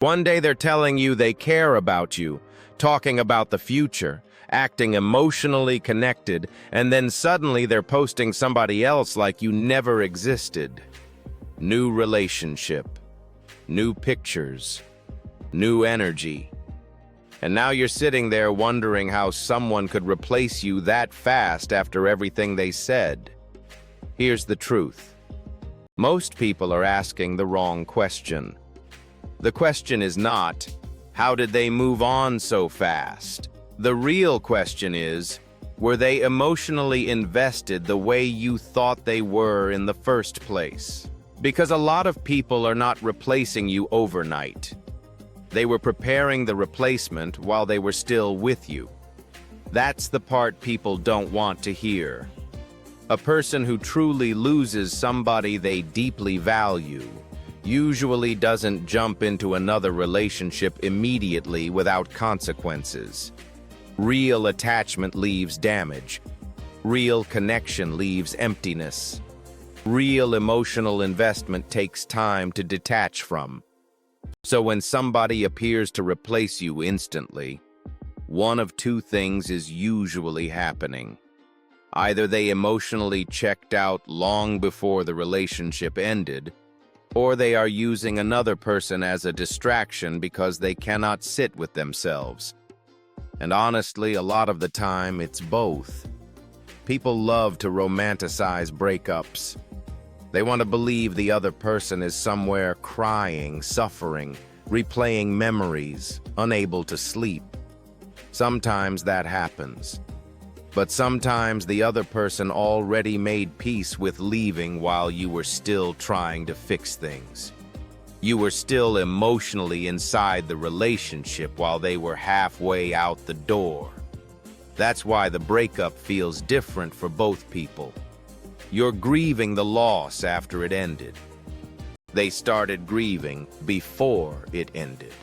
One day they're telling you they care about you, talking about the future, acting emotionally connected, and then suddenly they're posting somebody else like you never existed. New relationship, new pictures, new energy. And now you're sitting there wondering how someone could replace you that fast after everything they said. Here's the truth. Most people are asking the wrong question. The question is not, how did they move on so fast? The real question is, were they emotionally invested the way you thought they were in the first place? Because a lot of people are not replacing you overnight. They were preparing the replacement while they were still with you. That's the part people don't want to hear. A person who truly loses somebody they deeply value usually doesn't jump into another relationship immediately without consequences. Real attachment leaves damage. Real connection leaves emptiness. Real emotional investment takes time to detach from. So when somebody appears to replace you instantly, one of two things is usually happening. Either they emotionally checked out long before the relationship ended, or they are using another person as a distraction because they cannot sit with themselves. And honestly, a lot of the time, it's both. People love to romanticize breakups. They want to believe the other person is somewhere crying, suffering, replaying memories, unable to sleep. Sometimes that happens. But sometimes the other person already made peace with leaving while you were still trying to fix things. You were still emotionally inside the relationship while they were halfway out the door. That's why the breakup feels different for both people. You're grieving the loss after it ended. They started grieving before it ended.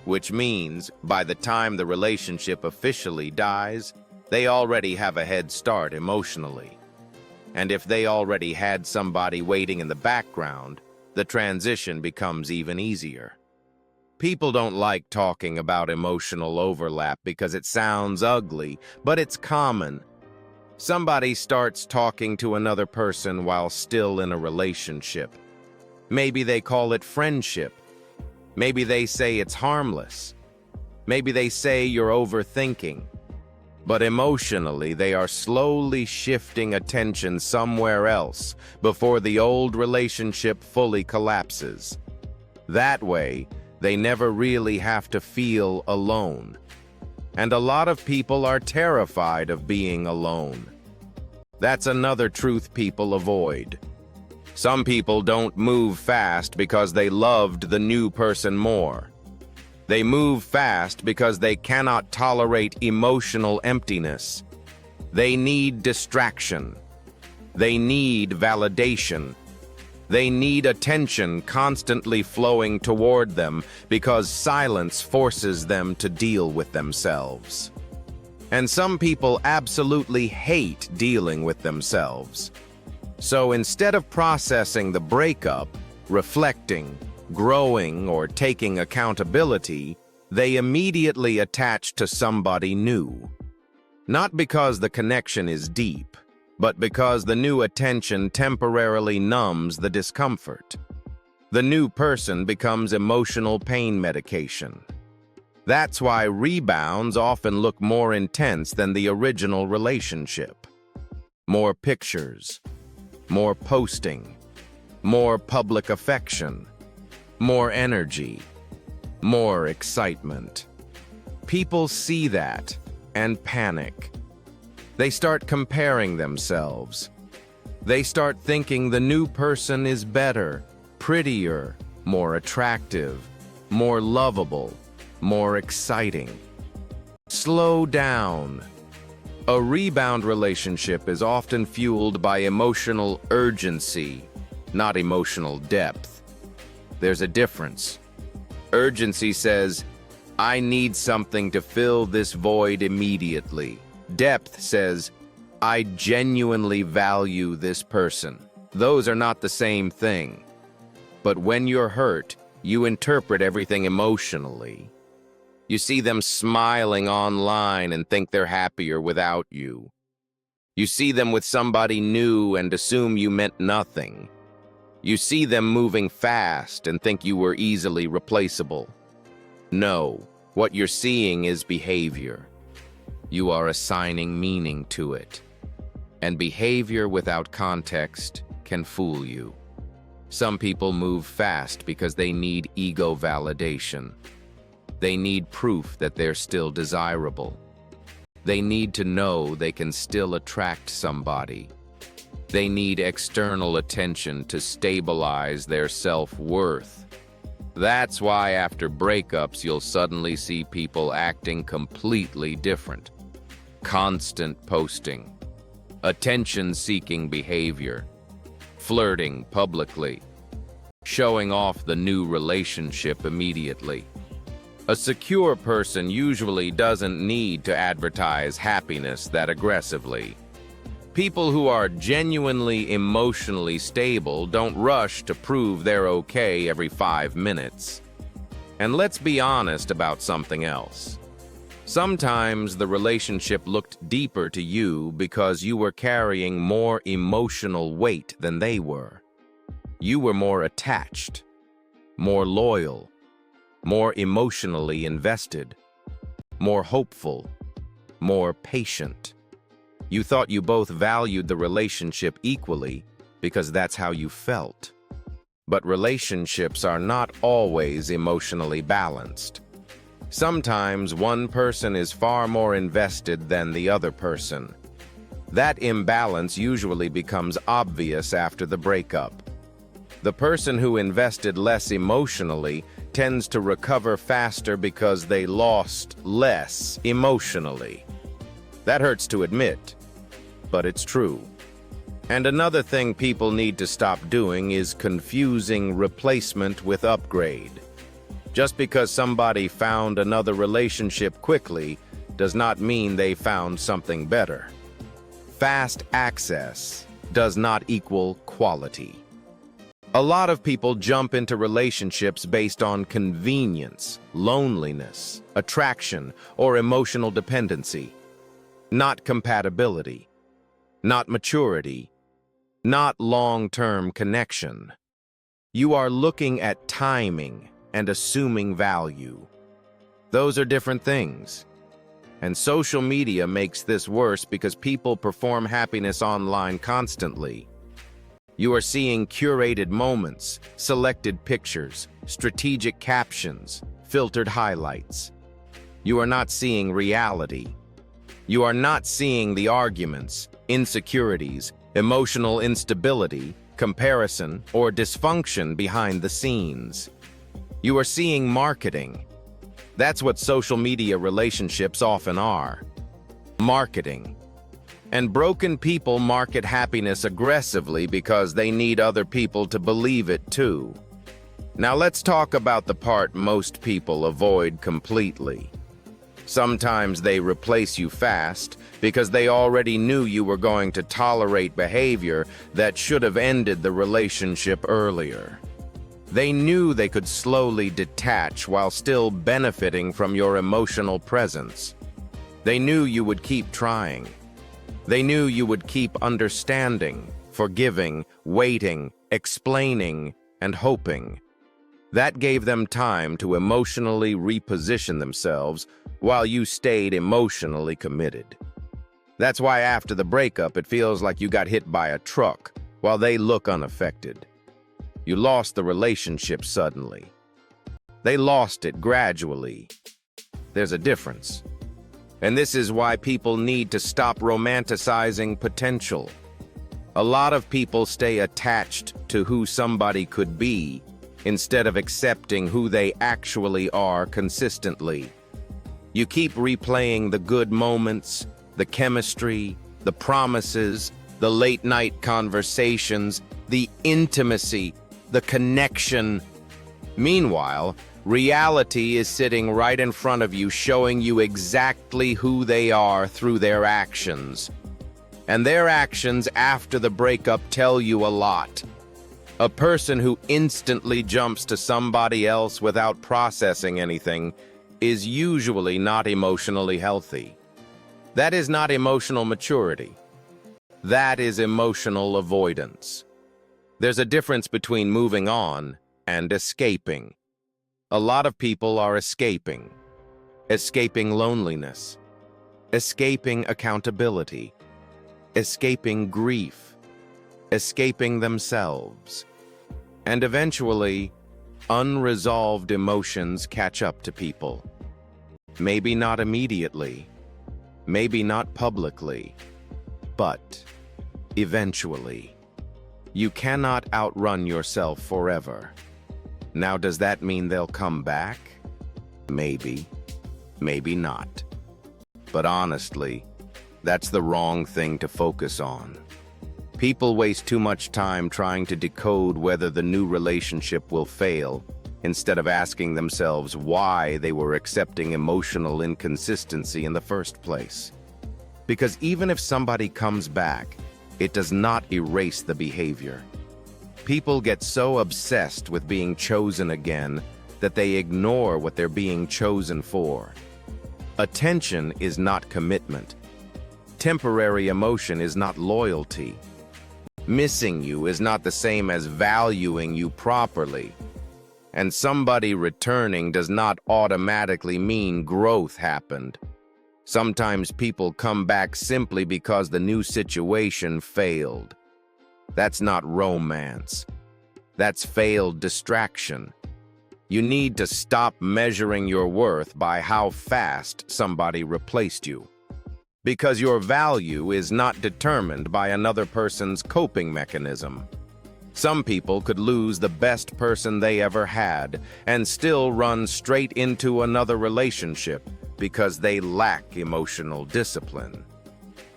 Which means, by the time the relationship officially dies, they already have a head start emotionally. And if they already had somebody waiting in the background, the transition becomes even easier. People don't like talking about emotional overlap because it sounds ugly, but it's common. Somebody starts talking to another person while still in a relationship. Maybe they call it friendship. Maybe they say it's harmless. Maybe they say you're overthinking. But emotionally, they are slowly shifting attention somewhere else before the old relationship fully collapses. That way, they never really have to feel alone. And a lot of people are terrified of being alone. That's another truth people avoid. Some people don't move fast because they loved the new person more. They move fast because they cannot tolerate emotional emptiness. They need distraction. They need validation. They need attention constantly flowing toward them because silence forces them to deal with themselves. And some people absolutely hate dealing with themselves. So instead of processing the breakup, reflecting, growing, or taking accountability, they immediately attach to somebody new. Not because the connection is deep, but because the new attention temporarily numbs the discomfort. The new person becomes emotional pain medication. That's why rebounds often look more intense than the original relationship. More pictures, more posting, more public affection, more energy, more excitement. People see that and panic. They start comparing themselves. They start thinking the new person is better, prettier, more attractive, more lovable, more exciting. Slow down. A rebound relationship is often fueled by emotional urgency, not emotional depth. There's a difference. Urgency says, I need something to fill this void immediately. Depth says, I genuinely value this person. Those are not the same thing. But when you're hurt, You interpret everything emotionally. You see them smiling online and think they're happier without you. You see them with somebody new and assume you meant nothing. You see them moving fast and think you were easily replaceable. No, what you're seeing is behavior. You are assigning meaning to it. And behavior without context can fool you. Some people move fast because they need ego validation. They need proof that they're still desirable. They need to know they can still attract somebody. They need external attention to stabilize their self-worth. That's why after breakups, you'll suddenly see people acting completely different. Constant posting, attention-seeking behavior, flirting publicly, showing off the new relationship immediately. A secure person usually doesn't need to advertise happiness that aggressively. People who are genuinely emotionally stable don't rush to prove they're okay every 5 minutes. And let's be honest about something else. Sometimes the relationship looked deeper to you because you were carrying more emotional weight than they were. You were more attached, more loyal, more emotionally invested, more hopeful, more patient. You thought you both valued the relationship equally because that's how you felt. But relationships are not always emotionally balanced. Sometimes one person is far more invested than the other person. That imbalance usually becomes obvious after the breakup. The person who invested less emotionally tends to recover faster because they lost less emotionally. That hurts to admit, but it's true. And another thing people need to stop doing is confusing replacement with upgrade. Just because somebody found another relationship quickly does not mean they found something better. Fast access does not equal quality. A lot of people jump into relationships based on convenience, loneliness, attraction, or emotional dependency. Not compatibility, not maturity, not long-term connection. You are looking at timing and assuming value. Those are different things. And social media makes this worse because people perform happiness online constantly. You are seeing curated moments, selected pictures, strategic captions, filtered highlights. You are not seeing reality. You are not seeing the arguments, insecurities, emotional instability, comparison, or dysfunction behind the scenes. You are seeing marketing. That's what social media relationships often are. Marketing. And broken people market happiness aggressively because they need other people to believe it too. Now let's talk about the part most people avoid completely. Sometimes they replace you fast because they already knew you were going to tolerate behavior that should have ended the relationship earlier. They knew they could slowly detach while still benefiting from your emotional presence. They knew you would keep trying. They knew you would keep understanding, forgiving, waiting, explaining, and hoping. That gave them time to emotionally reposition themselves while you stayed emotionally committed. That's why after the breakup, it feels like you got hit by a truck while they look unaffected. You lost the relationship suddenly. They lost it gradually. There's a difference. And this is why people need to stop romanticizing potential. A lot of people stay attached to who somebody could be instead of accepting who they actually are consistently. You keep replaying the good moments, the chemistry, the promises, the late-night conversations, the intimacy, the connection. Meanwhile, reality is sitting right in front of you, showing you exactly who they are through their actions. And their actions after the breakup tell you a lot. A person who instantly jumps to somebody else without processing anything is usually not emotionally healthy. That is not emotional maturity. That is emotional avoidance. There's a difference between moving on and escaping. A lot of people are escaping loneliness, escaping accountability, escaping grief, escaping themselves. And eventually, unresolved emotions catch up to people. Maybe not immediately, maybe not publicly, but eventually. You cannot outrun yourself forever. Now, does that mean they'll come back? Maybe, maybe not. But honestly, that's the wrong thing to focus on. People waste too much time trying to decode whether the new relationship will fail, instead of asking themselves why they were accepting emotional inconsistency in the first place. Because even if somebody comes back, it does not erase the behavior. People get so obsessed with being chosen again that they ignore what they're being chosen for. Attention is not commitment. Temporary emotion is not loyalty. Missing you is not the same as valuing you properly. And somebody returning does not automatically mean growth happened. Sometimes people come back simply because the new situation failed. That's not romance. That's failed distraction. You need to stop measuring your worth by how fast somebody replaced you. Because your value is not determined by another person's coping mechanism. Some people could lose the best person they ever had and still run straight into another relationship because they lack emotional discipline.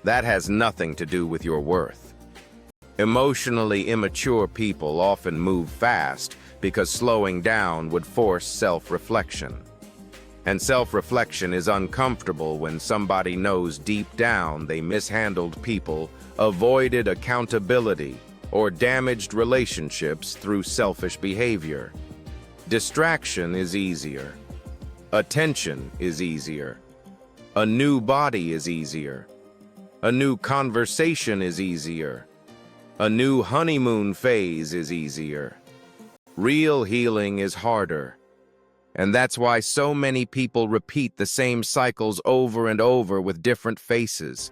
That has nothing to do with your worth. Emotionally immature people often move fast because slowing down would force self-reflection. And self-reflection is uncomfortable when somebody knows deep down they mishandled people, avoided accountability, or damaged relationships through selfish behavior. Distraction is easier. Attention is easier. A new body is easier. A new conversation is easier. A new honeymoon phase is easier. Real healing is harder. And that's why so many people repeat the same cycles over and over with different faces,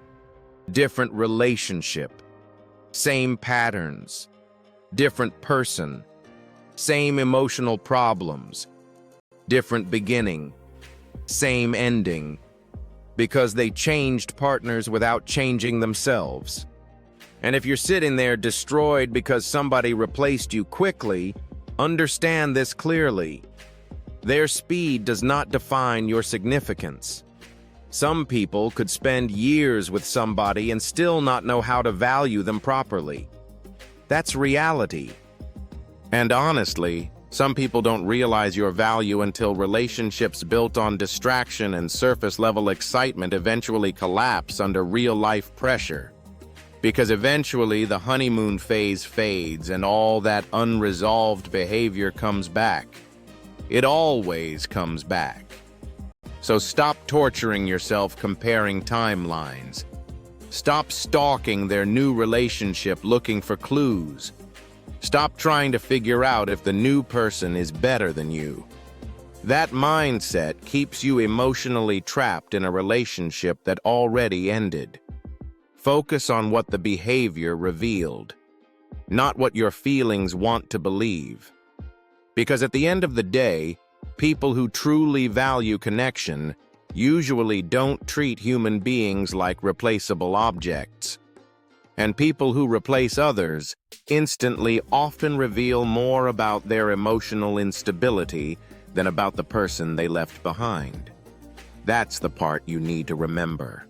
different relationship, same patterns, different person, same emotional problems, different beginning, same ending, because they changed partners without changing themselves. And if you're sitting there destroyed because somebody replaced you quickly, understand this clearly. Their speed does not define your significance. Some people could spend years with somebody and still not know how to value them properly. That's reality. And honestly, some people don't realize your value until relationships built on distraction and surface-level excitement eventually collapse under real-life pressure. Because eventually the honeymoon phase fades and all that unresolved behavior comes back. It always comes back. So stop torturing yourself comparing timelines. Stop stalking their new relationship looking for clues. Stop trying to figure out if the new person is better than you. That mindset keeps you emotionally trapped in a relationship that already ended. Focus on what the behavior revealed, not what your feelings want to believe. Because at the end of the day, people who truly value connection usually don't treat human beings like replaceable objects. And people who replace others instantly often reveal more about their emotional instability than about the person they left behind. That's the part you need to remember.